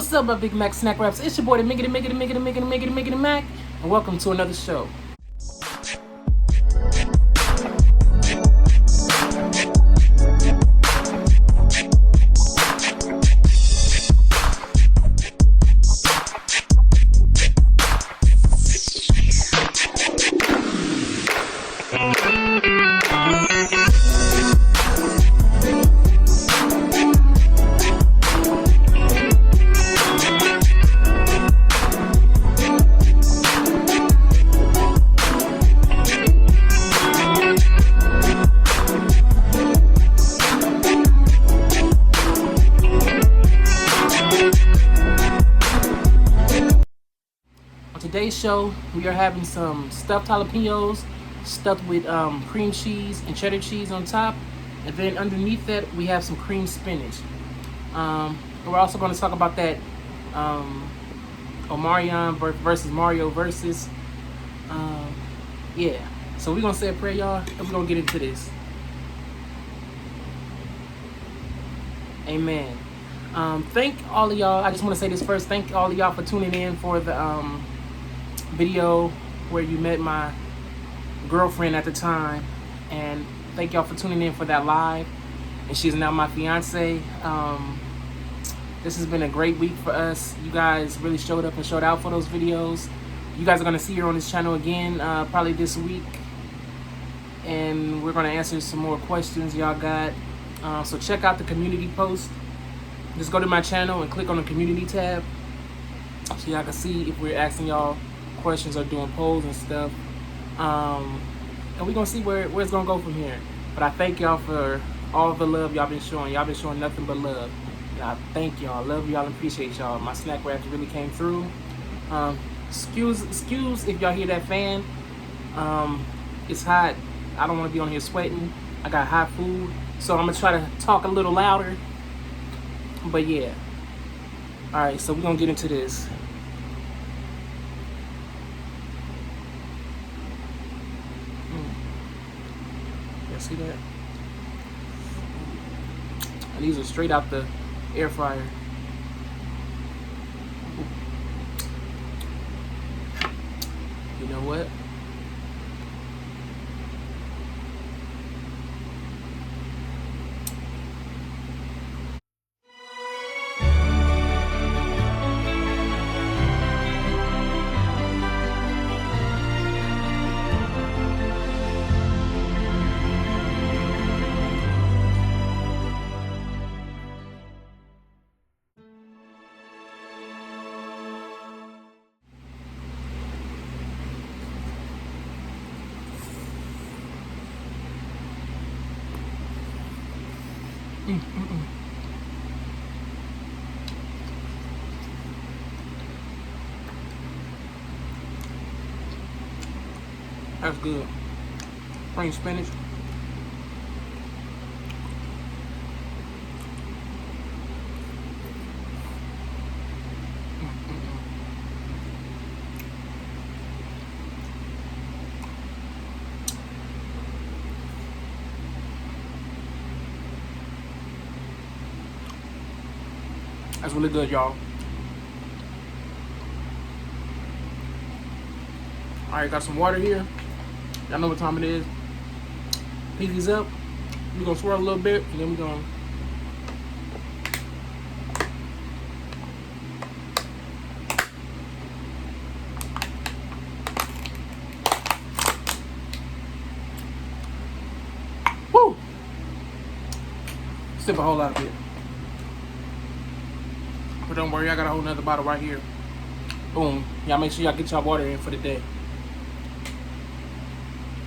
What's up, my Big Mack Snack-Wraps? It's your boy, the Miggity Mac, and welcome to another show. Today's show, we are having some stuffed jalapenos stuffed with cream cheese and cheddar cheese on top, and then underneath that we have some cream spinach. We're also going to talk about that Omarion versus Mario Verzuz. Yeah, so we're going to say a prayer, y'all, and we're going to get into this. Amen. Thank all of y'all. I just want to say this first. Thank all of y'all for tuning in for the video where you met my girlfriend at the time, and thank y'all for tuning in for that live, and she's now my fiance. This has been a great week for us. You guys really showed up and showed out for those videos. You guys are going to see her on this channel again probably this week, and we're going to answer some more questions y'all got. So check out the community post. Just go to my channel and click on the community tab so y'all can see if we're asking y'all questions or doing polls and stuff, and we're gonna see where it's gonna go from here. But I thank y'all for all the love y'all been showing. Y'all been showing nothing but love. I thank y'all, love y'all, and appreciate y'all. My snack wraps really came through. Excuse if y'all hear that fan. It's hot. I don't want to be on here sweating. I got hot food, so I'm gonna try to talk a little louder. But yeah, all right. So we're gonna get into this. See that? And these are straight out the air fryer. You know what? That's good. Cream spinach. That's really good, y'all. Alright, got some water here. Y'all know what time it is. Heat these up. We're gonna swirl a little bit, and then we're gonna woo! Sip a whole lot of it. But don't worry, I got a whole nother bottle right here. Boom. Y'all make sure y'all get y'all water in for the day.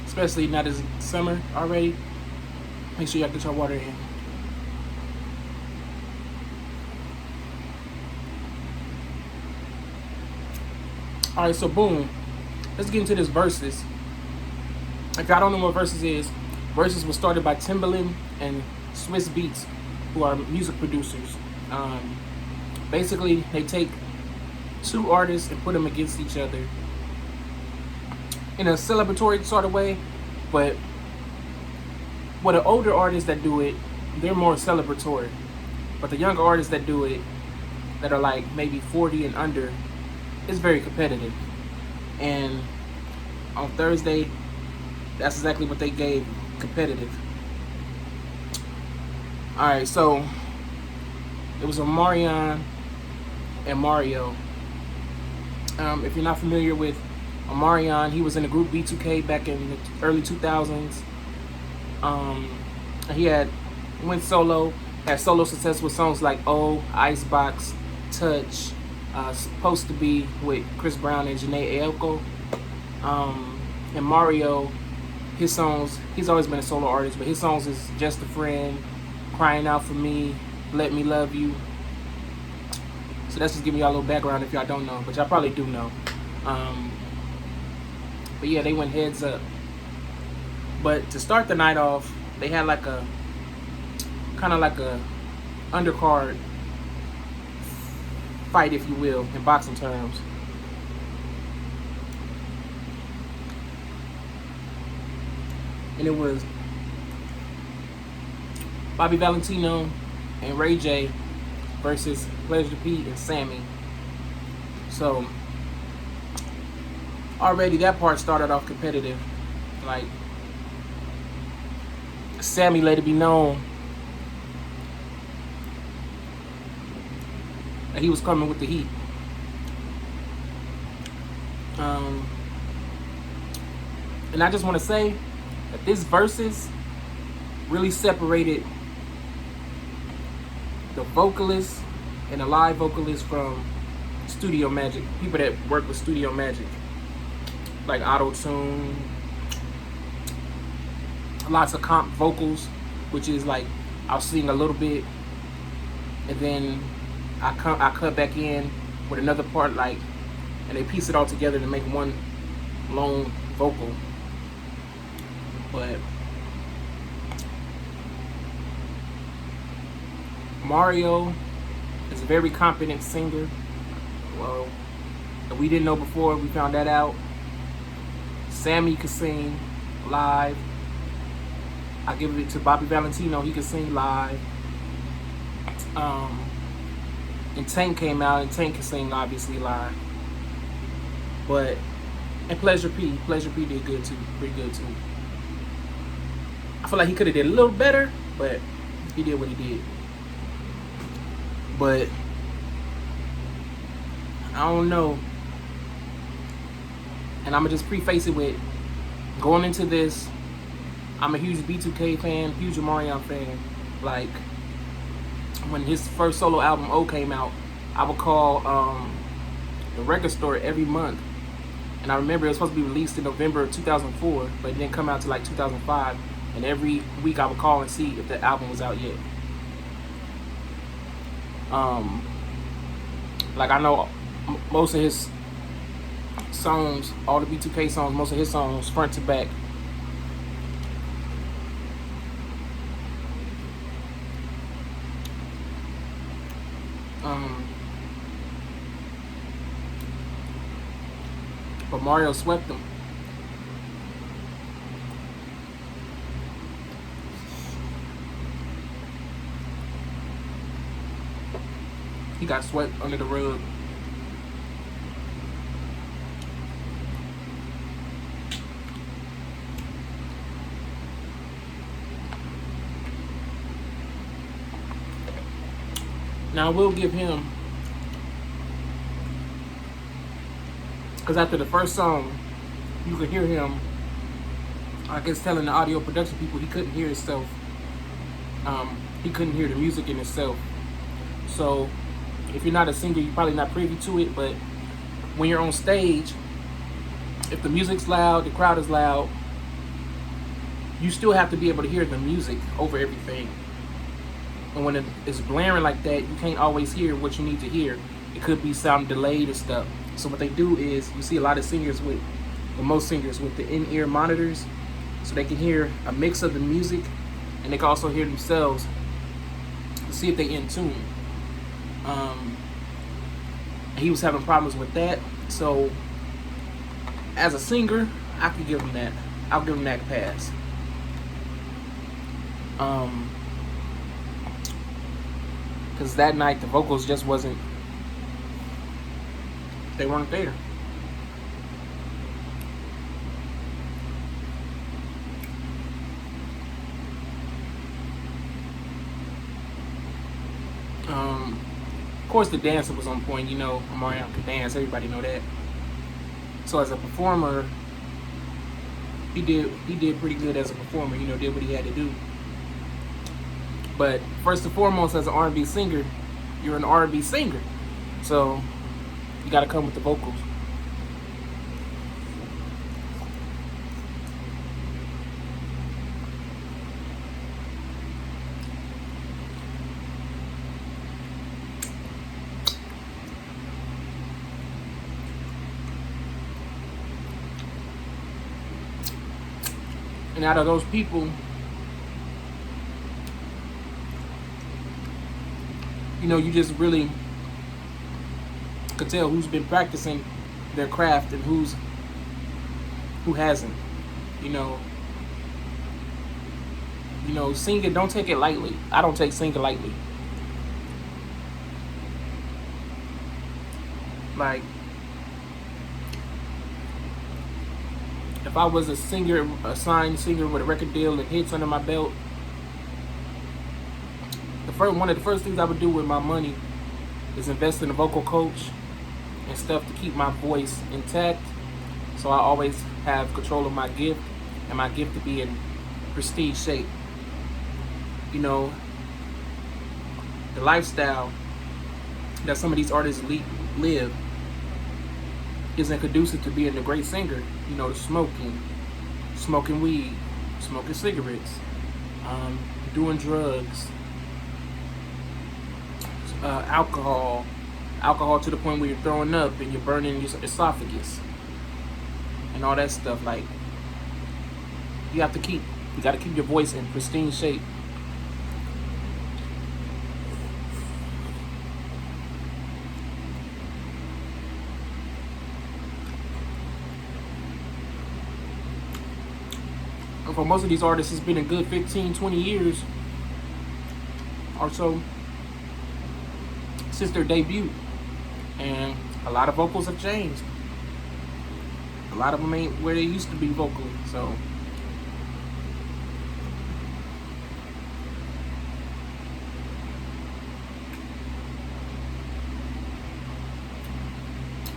Especially now this summer already. Make sure y'all get your water in. Alright, so boom. Let's get into this Verzuz. If y'all don't know what Verzuz is, Verzuz was started by Timbaland and Swiss Beats, who are music producers. Basically, they take two artists and put them against each other in a celebratory sort of way, but what the older artists that do it, they're more celebratory. But the younger artists that do it, that are like maybe 40 and under, it's very competitive. And on Thursday, that's exactly what they gave, competitive. All right, so it was Omarion and Mario. If you're not familiar with Omarion, he was in the group B2K back in the early 2000s. He went solo, had solo success with songs like "Oh," "Icebox," "Touch," "Supposed to Be" with Chris Brown and Janae Aiko. And Mario, his songs, he's always been a solo artist, but his songs is "Just a Friend," "Crying Out for Me," "Let Me Love You." So that's just giving y'all a little background if y'all don't know, but y'all probably do know. But yeah, they went heads up. But to start the night off, they had like a kind of like a undercard fight, if you will, in boxing terms. And it was Bobby Valentino and Ray J versus Pleasure P and Sammy. So already that part started off competitive. Like, Sammy let it be known that he was coming with the heat. And I just want to say that this Verzuz really separated the vocalist and the live vocalist from studio magic. People that work with studio magic, like auto-tune, lots of comp vocals, which is like I'll sing a little bit and then I cut back in with another part, like, and they piece it all together to make one long vocal. But Mario is a very competent singer. Well, we didn't know before, we found that out. Sammy could sing live. I give it to Bobby Valentino, he could sing live. And Tank came out, and Tank can sing obviously live. But, and Pleasure P did good too, pretty good too. I feel like he could have did a little better, but he did what he did. But I don't know. And I'm gonna just preface it with, going into this, I'm a huge B2K fan, huge Omarion fan. Like, when his first solo album O came out, I would call the record store every month. And I remember it was supposed to be released in November of 2004, but it didn't come out till like 2005. And every week I would call and see if the album was out yet. Like, I know most of his songs, all the B2K songs, most of his songs, front to back. But Mario swept them. He got swept under the rug. Now I will give him, because after the first song, you could hear him, I guess, telling the audio production people he couldn't hear himself. He couldn't hear the music in itself. So if you're not a singer, you're probably not privy to it, but when you're on stage, if the music's loud, the crowd is loud, you still have to be able to hear the music over everything. And when it's blaring like that, you can't always hear what you need to hear. It could be sound delayed and stuff. So what they do is, you see a lot of singers with, well, most singers with the in-ear monitors, so they can hear a mix of the music, and they can also hear themselves to see if they in tune. He was having problems with that, so as a singer, I could give him that. I'll give him that pass. Because that night the vocals just wasn't They weren't there. Of course, the dancer was on point. You know, Omarion could dance. Everybody know that. So as a performer, he did pretty good as a performer. You know, did what he had to do. But first and foremost, as an R&B singer, you're an R&B singer, so you got to come with the vocals. And out of those people, you know, you just really could tell who's been practicing their craft and who hasn't. You know, singing, don't take it lightly. I don't take singing lightly. Like, if I was a signed singer with a record deal and hits under my belt, one of the first things I would do with my money is invest in a vocal coach and stuff to keep my voice intact, so I always have control of my gift, and my gift to be in prestige shape. You know, the lifestyle that some of these artists live isn't conducive to being a great singer. You know, the smoking weed, smoking cigarettes, doing drugs, alcohol to the point where you're throwing up and you're burning your esophagus and all that stuff. Like, you got to keep your voice in pristine shape. And for most of these artists, it's been a good 15, 20 years or so since their debut, and a lot of vocals have changed. A lot of them ain't where they used to be vocally. So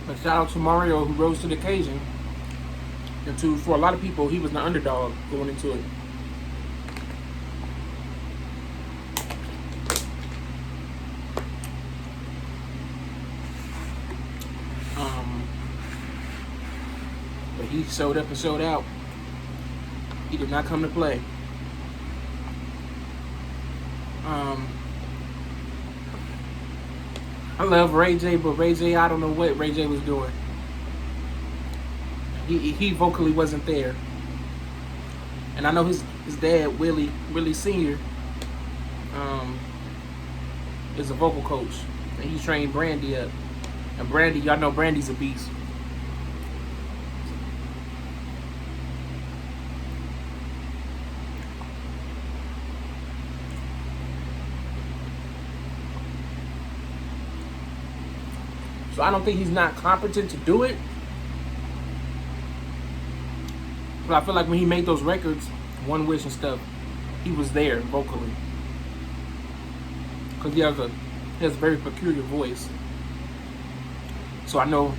but shout out to Mario, who rose to the occasion, and for a lot of people, he was the underdog going into it. But he showed up and showed out. He did not come to play. I love Ray J, but Ray J, I don't know what Ray J was doing. He vocally wasn't there. And I know his dad, Willie Sr., is a vocal coach. And he trained Brandy up. And Brandy, y'all know Brandy's a beast. So I don't think he's not competent to do it. But I feel like when he made those records, One Wish and stuff, he was there vocally. Because he has a very peculiar voice. So I know,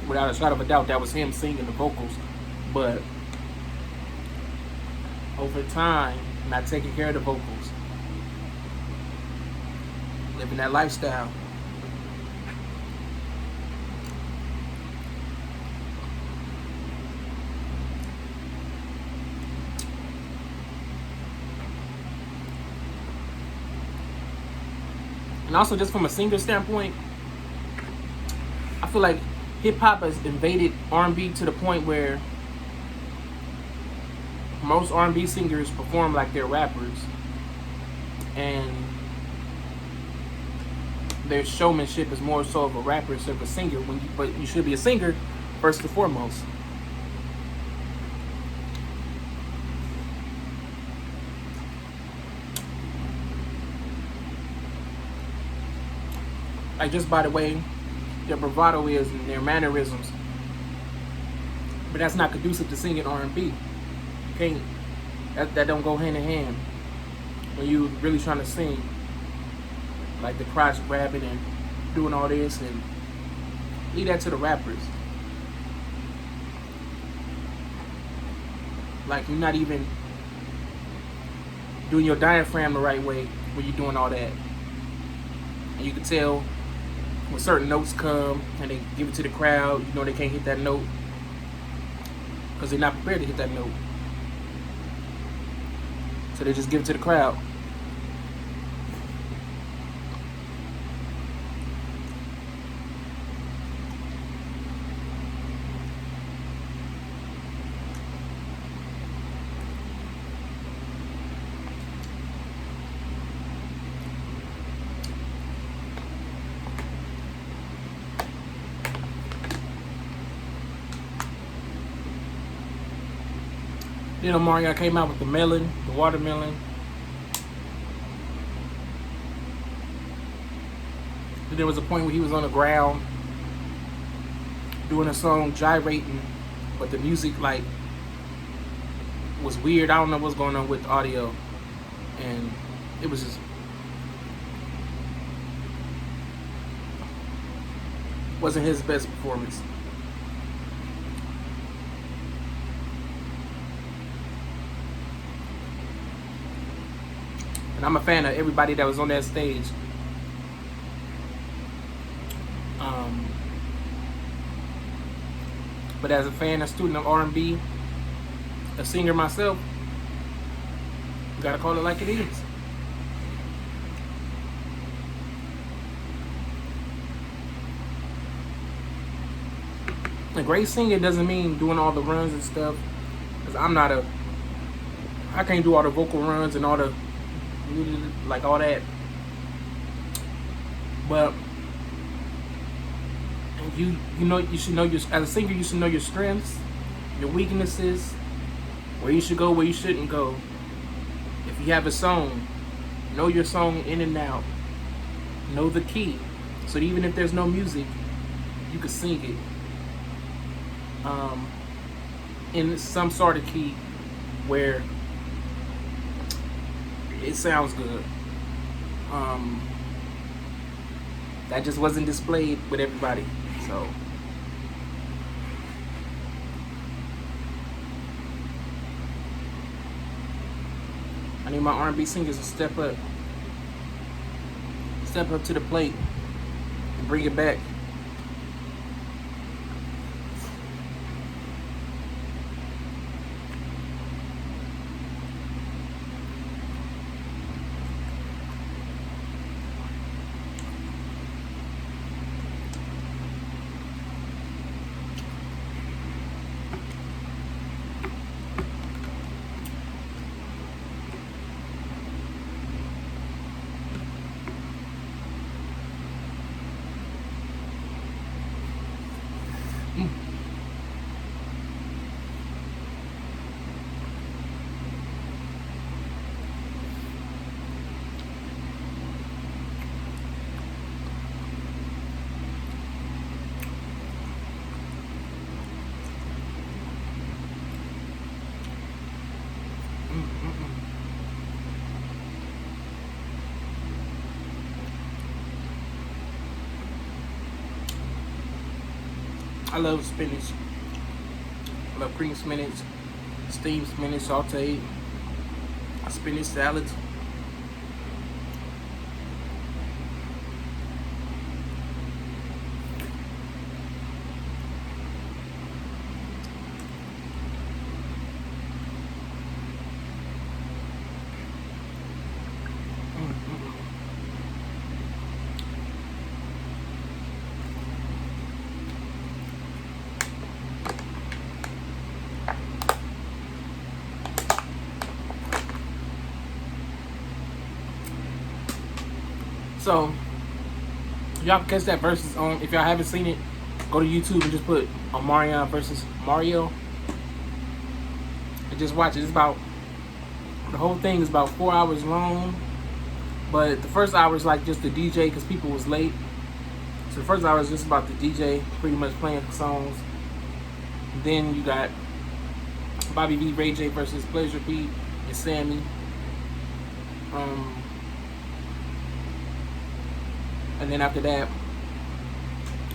without a shadow of a doubt, that was him singing the vocals. But over time, not taking care of the vocals, living that lifestyle. And also, just from a singer standpoint, I feel like hip-hop has invaded R&B to the point where most R&B singers perform like they're rappers. And their showmanship is more so of a rapper instead of a singer. But you should be a singer first and foremost. Like, just by the way their bravado is and their mannerisms. But that's not conducive to singing R&B. Can't, that don't go hand in hand when you really trying to sing. Like the crotch grabbing and doing all this, and leave that to the rappers. Like you're not even doing your diaphragm the right way when you're doing all that. And you can tell when certain notes come and they give it to the crowd, you know they can't hit that note because they're not prepared to hit that note. So they just give it to the crowd. Then Omarion came out with the melon, the watermelon. Then there was a point where he was on the ground doing a song, gyrating, but the music like was weird. I don't know what's going on with the audio, and it was just wasn't his best performance. And I'm a fan of everybody that was on that stage. But as a fan, a student of R&B, a singer myself, you gotta call it like it is. A great singer doesn't mean doing all the runs and stuff, because I can't do all the vocal runs and all the like all that. But you know, you should know your, as a singer, you should know your strengths, your weaknesses, where you should go, where you shouldn't go. If you have a song, know your song in and out. Know the key, so that even if there's no music, you can sing it in some sort of key where it sounds good. That just wasn't displayed with everybody. So I need my R&B singers to step up to the plate and bring it back. I love spinach. I love cream spinach, steamed spinach, sauteed, spinach salads. So y'all can catch that Verzuz on. If y'all haven't seen it, go to YouTube and just put Omarion versus Mario and just watch it. It's about, the whole thing is about 4 hours long, but the first hour is like just the DJ because people was late, So the first hour is just about the DJ pretty much playing songs. Then you got Bobby V, Ray J versus Pleasure P and Sammy. And then after that,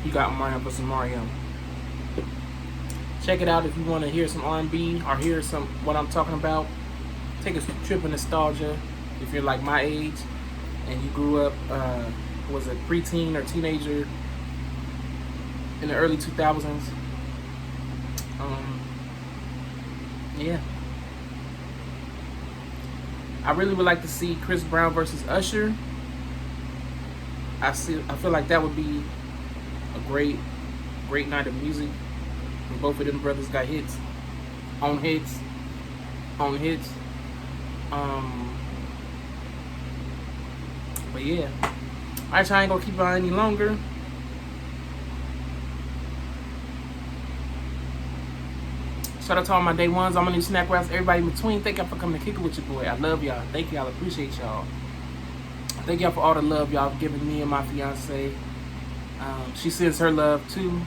you got Omarion versus Omarion. Check it out if you want to hear some R&B or hear some what I'm talking about. Take a trip in nostalgia if you're like my age and you grew up, was a preteen or teenager in the early 2000s. Yeah. I really would like to see Chris Brown versus Usher. I feel like that would be a great night of music. And both of them brothers got hits. On hits. But yeah. Alright, I ain't gonna keep on any longer. Shout out to all my day ones, all my new snack wraps, everybody in between. Thank y'all for coming to kick it with your boy. I love y'all. Thank y'all. Appreciate y'all. Thank y'all for all the love y'all giving me and my fiance. She sends her love too.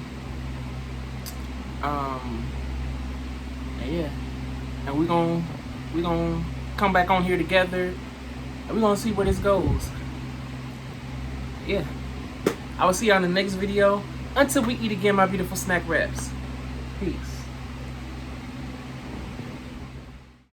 And yeah. And we gonna come back on here together. And we're gonna see where this goes. Yeah. I will see y'all in the next video. Until we eat again, my beautiful snack wraps. Peace.